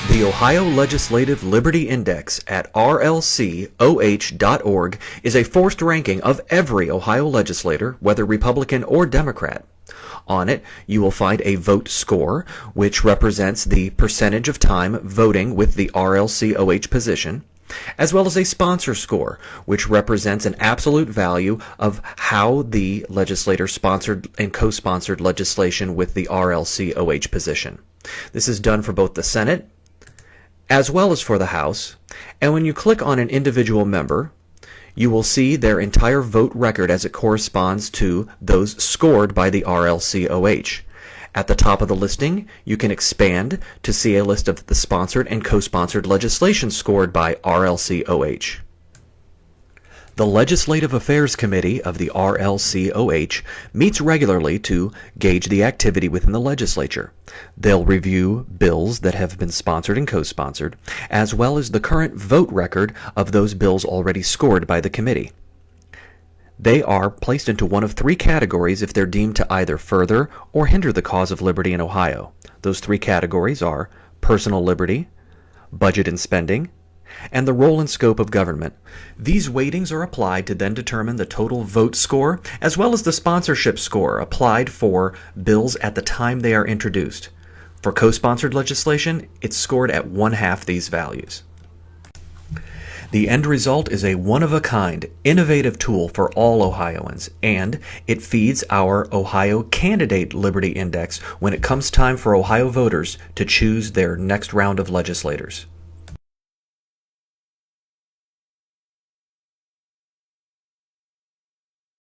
The Ohio Legislative Liberty Index at RLCOH.org is a forced ranking of every Ohio legislator, whether Republican or Democrat. On it, you will find a vote score, which represents the percentage of time voting with the RLCOH position, as well as a sponsor score, which represents an absolute value of how the legislator sponsored and co-sponsored legislation with the RLCOH position. This is done for both the Senate as well as for the House, and when you click on an individual member, you will see their entire vote record as it corresponds to those scored by the RLCOH. At the top of the listing, you can expand to see a list of the sponsored and co-sponsored legislation scored by RLCOH. The Legislative Affairs Committee of the RLCOH meets regularly to gauge the activity within the legislature. They'll review bills that have been sponsored and co-sponsored, as well as the current vote record of those bills already scored by the committee. They are placed into one of three categories if they're deemed to either further or hinder the cause of liberty in Ohio. Those three categories are personal liberty, budget and spending, and the role and scope of government. These weightings are applied to then determine the total vote score, as well as the sponsorship score applied for bills at the time they are introduced. For co-sponsored legislation, it's scored at 1/2 these values. The end result is a one-of-a-kind, innovative tool for all Ohioans, and it feeds our Ohio Candidate Liberty Index when it comes time for Ohio voters to choose their next round of legislators.